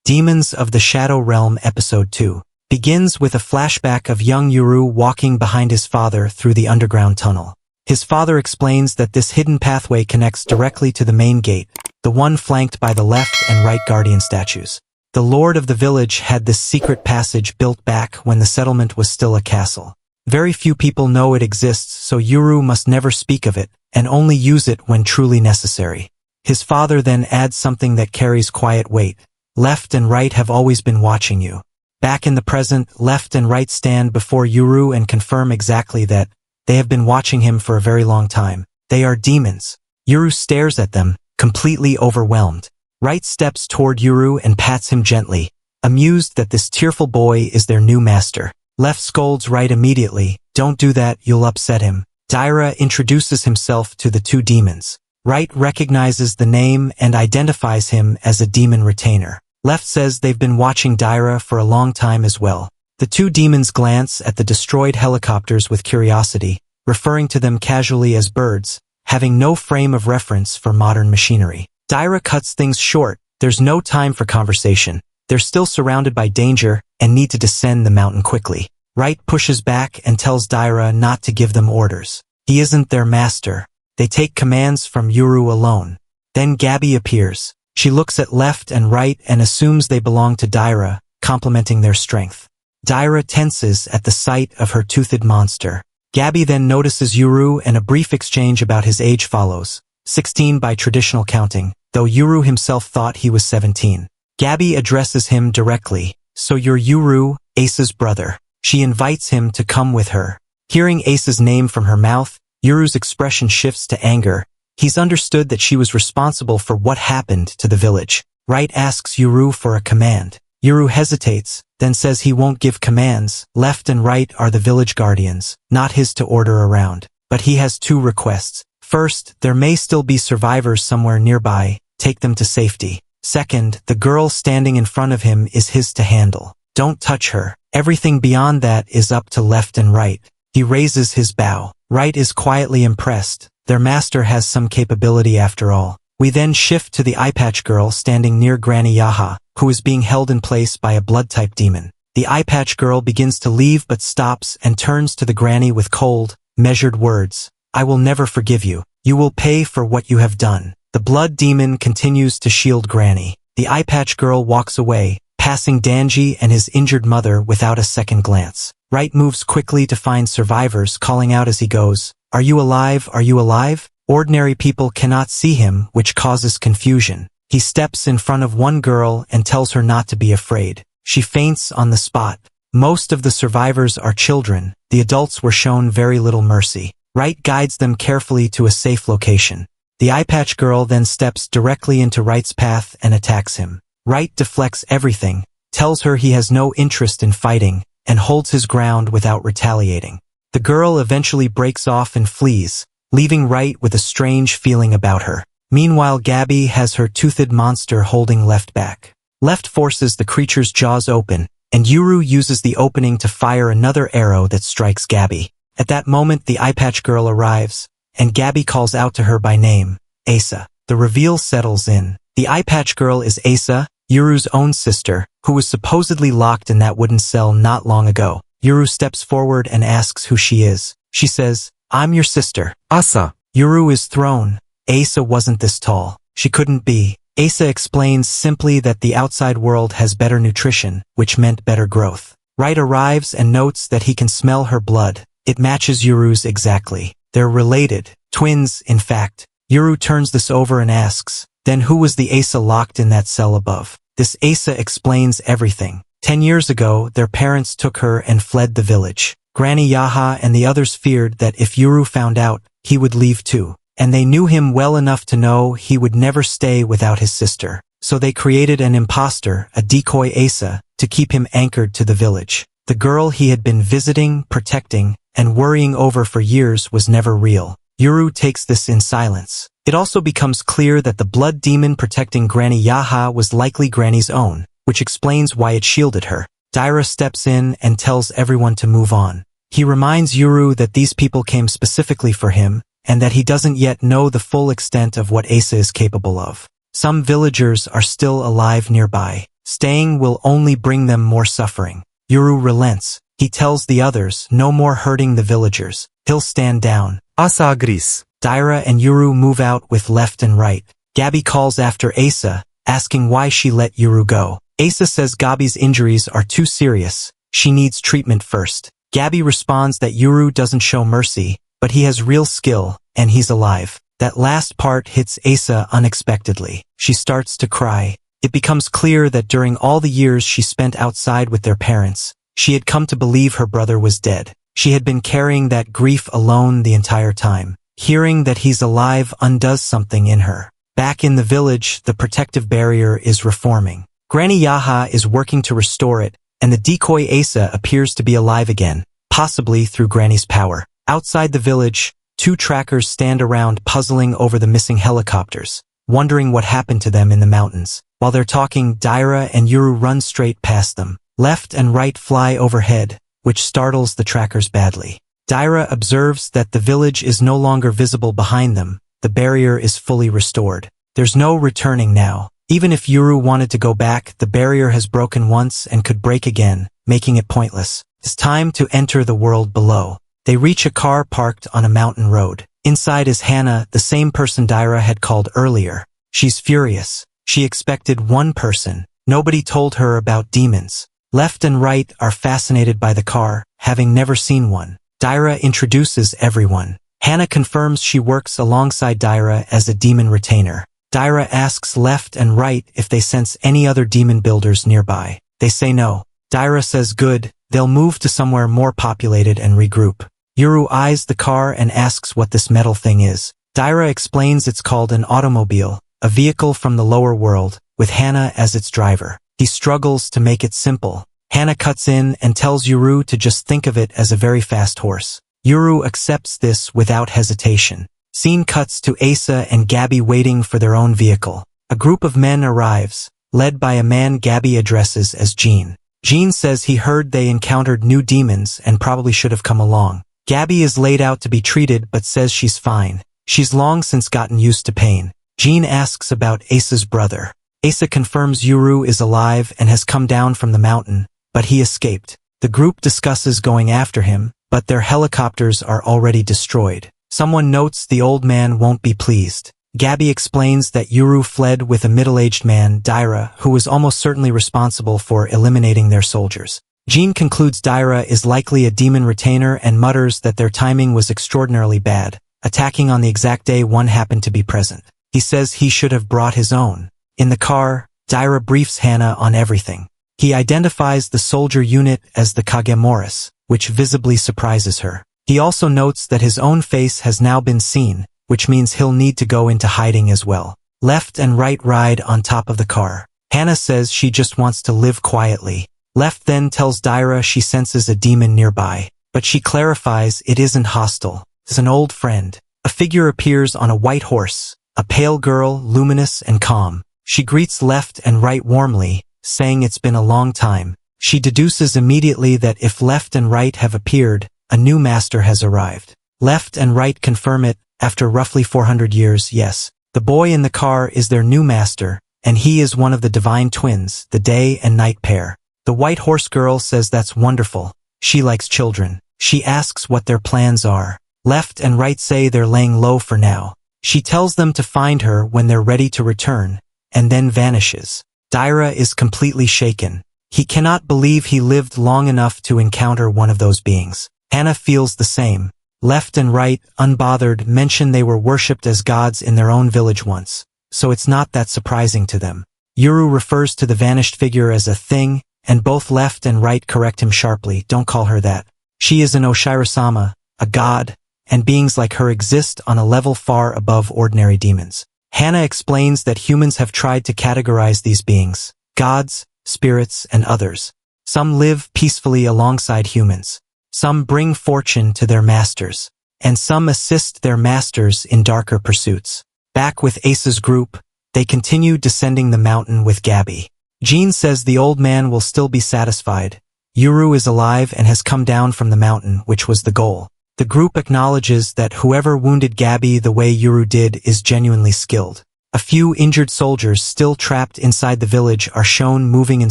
Demons of the Shadow Realm Episode 2 begins with a flashback of young Yuru walking behind his father through the underground tunnel. His father explains that this hidden pathway connects directly to the main gate, the one flanked by the left and right guardian statues. The lord of the village had this secret passage built back when the settlement was still a castle. Very few people know it exists, so Yuru must never speak of it, and only use it when truly necessary. His father then adds something that carries quiet weight. Left and right have always been watching you. Back in the present, left and right stand before Yuru and confirm exactly that. They have been watching him for a very long time. They are demons. Yuru stares at them, completely overwhelmed. Right steps toward Yuru and pats him gently, amused that this tearful boy is their new master. Left scolds right immediately. Don't do that, you'll upset him. Daira introduces himself to the two demons. Right recognizes the name and identifies him as a demon retainer. Left says they've been watching Daira for a long time as well. The two demons glance at the destroyed helicopters with curiosity, referring to them casually as birds, having no frame of reference for modern machinery. Daira cuts things short. There's no time for conversation. They're still surrounded by danger and need to descend the mountain quickly. Right pushes back and tells Daira not to give them orders. He isn't their master. They take commands from Yuru alone. Then Gabi appears. She looks at left and right and assumes they belong to Daira, complimenting their strength. Daira tenses at the sight of her toothed monster. Gabi then notices Yuru and a brief exchange about his age follows. 16 by traditional counting, though Yuru himself thought he was 17. Gabi addresses him directly. So you're Yuru, Asa's brother. She invites him to come with her. Hearing Asa's name from her mouth, Yuru's expression shifts to anger. He's understood that she was responsible for what happened to the village. Right asks Yuru for a command. Yuru hesitates, then says he won't give commands. Left and right are the village guardians, not his to order around. But he has two requests. First, there may still be survivors somewhere nearby. Take them to safety. Second, the girl standing in front of him is his to handle. Don't touch her. Everything beyond that is up to left and right. He raises his bow. Right is quietly impressed. Their master has some capability after all. We then shift to the eye-patch girl standing near Granny Yaha, who is being held in place by a blood-type demon. The eye-patch girl begins to leave but stops and turns to the granny with cold, measured words. I will never forgive you. You will pay for what you have done. The blood demon continues to shield Granny. The eye-patch girl walks away, passing Danji and his injured mother without a second glance. Right moves quickly to find survivors, calling out as he goes, Are you alive? Are you alive? Ordinary people cannot see him, which causes confusion. He steps in front of one girl and tells her not to be afraid. She faints on the spot. Most of the survivors are children. The adults were shown very little mercy. Right guides them carefully to a safe location. The eye-patch girl then steps directly into Right's path and attacks him. Right deflects everything, tells her he has no interest in fighting, and holds his ground without retaliating. The girl eventually breaks off and flees, leaving Right with a strange feeling about her. Meanwhile, Gabi has her toothed monster holding Left back. Left forces the creature's jaws open, and Yuru uses the opening to fire another arrow that strikes Gabi. At that moment, the eye-patch girl arrives, and Gabi calls out to her by name, Asa. The reveal settles in. The eye-patch girl is Asa, Yuru's own sister, who was supposedly locked in that wooden cell not long ago. Yuru steps forward and asks who she is. She says, I'm your sister, Asa. Yuru is thrown. Asa wasn't this tall. She couldn't be. Asa explains simply that the outside world has better nutrition, which meant better growth. Right arrives and notes that he can smell her blood. It matches Yuru's exactly. They're related. Twins, in fact. Yuru turns this over and asks, then who was the Asa locked in that cell above? This Asa explains everything. 10 years ago, their parents took her and fled the village. Granny Yaha and the others feared that if Yuru found out, he would leave too. And they knew him well enough to know he would never stay without his sister. So they created an imposter, a decoy Asa, to keep him anchored to the village. The girl he had been visiting, protecting, and worrying over for years was never real. Yuru takes this in silence. It also becomes clear that the blood demon protecting Granny Yaha was likely Granny's own, which explains why it shielded her. Daira steps in and tells everyone to move on. He reminds Yuru that these people came specifically for him, and that he doesn't yet know the full extent of what Asa is capable of. Some villagers are still alive nearby. Staying will only bring them more suffering. Yuru relents. He tells the others no more hurting the villagers. He'll stand down. Asa agrees. Daira and Yuru move out with left and right. Gabi calls after Asa, asking why she let Yuru go. Asa says Gabi's injuries are too serious. She needs treatment first. Gabi responds that Yuru doesn't show mercy, but he has real skill, and he's alive. That last part hits Asa unexpectedly. She starts to cry. It becomes clear that during all the years she spent outside with their parents, she had come to believe her brother was dead. She had been carrying that grief alone the entire time. Hearing that he's alive undoes something in her. Back in the village, the protective barrier is reforming. Granny Yaha is working to restore it, and the decoy Asa appears to be alive again, possibly through Granny's power. Outside the village, two trackers stand around puzzling over the missing helicopters, wondering what happened to them in the mountains. While they're talking, Daira and Yuru run straight past them. Left and right fly overhead, which startles the trackers badly. Daira observes that the village is no longer visible behind them. The barrier is fully restored. There's no returning now. Even if Yuru wanted to go back, the barrier has broken once and could break again, making it pointless. It's time to enter the world below. They reach a car parked on a mountain road. Inside is Hannah, the same person Daira had called earlier. She's furious. She expected one person. Nobody told her about demons. Left and right are fascinated by the car, having never seen one. Daira introduces everyone. Hannah confirms she works alongside Daira as a demon retainer. Daira asks left and right if they sense any other demon builders nearby. They say no. Daira says good, they'll move to somewhere more populated and regroup. Yuru eyes the car and asks what this metal thing is. Daira explains it's called an automobile, a vehicle from the lower world, with Hannah as its driver. He struggles to make it simple. Hannah cuts in and tells Yuru to just think of it as a very fast horse. Yuru accepts this without hesitation. Scene cuts to Asa and Gabi waiting for their own vehicle. A group of men arrives, led by a man Gabi addresses as Jean. Jean says he heard they encountered new demons and probably should have come along. Gabi is laid out to be treated but says she's fine. She's long since gotten used to pain. Jean asks about Asa's brother. Asa confirms Yuru is alive and has come down from the mountain, but he escaped. The group discusses going after him, but their helicopters are already destroyed. Someone notes the old man won't be pleased. Gabi explains that Yuru fled with a middle-aged man, Daira, who was almost certainly responsible for eliminating their soldiers. Jean concludes Daira is likely a demon retainer and mutters that their timing was extraordinarily bad, attacking on the exact day one happened to be present. He says he should have brought his own. In the car, Daira briefs Hannah on everything. He identifies the soldier unit as the Kagemoris, which visibly surprises her. He also notes that his own face has now been seen, which means he'll need to go into hiding as well. Left and right ride on top of the car. Hannah says she just wants to live quietly. Left then tells Daira she senses a demon nearby, but she clarifies it isn't hostile. It's an old friend. A figure appears on a white horse, a pale girl, luminous and calm. She greets Left and Right warmly, saying it's been a long time. She deduces immediately that if Left and Right have appeared, a new master has arrived. Left and Right confirm it, after roughly 400 years, yes. The boy in the car is their new master, and he is one of the divine twins, the day and night pair. The white horse girl says that's wonderful. She likes children. She asks what their plans are. Left and Right say they're laying low for now. She tells them to find her when they're ready to return, and then vanishes. Daira is completely shaken. He cannot believe he lived long enough to encounter one of those beings. Hannah feels the same. Left and Right, unbothered, mention they were worshipped as gods in their own village once, so it's not that surprising to them. Yuru refers to the vanished figure as a thing, and both Left and Right correct him sharply, don't call her that. She is an Oshira-sama, a god, and beings like her exist on a level far above ordinary demons. Hannah explains that humans have tried to categorize these beings, gods, spirits, and others. Some live peacefully alongside humans. Some bring fortune to their masters, and some assist their masters in darker pursuits. Back with Asa's group, they continue descending the mountain with Gabi. Jean says the old man will still be satisfied. Yuru is alive and has come down from the mountain, which was the goal. The group acknowledges that whoever wounded Gabi the way Yuru did is genuinely skilled. A few injured soldiers still trapped inside the village are shown moving in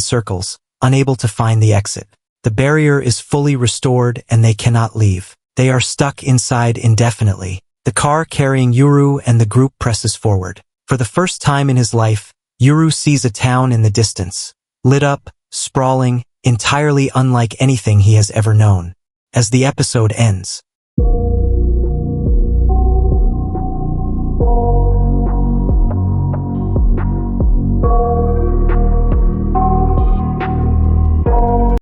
circles, unable to find the exit. The barrier is fully restored and they cannot leave. They are stuck inside indefinitely. The car carrying Yuru and the group presses forward. For the first time in his life, Yuru sees a town in the distance, lit up, sprawling, entirely unlike anything he has ever known. As the episode ends,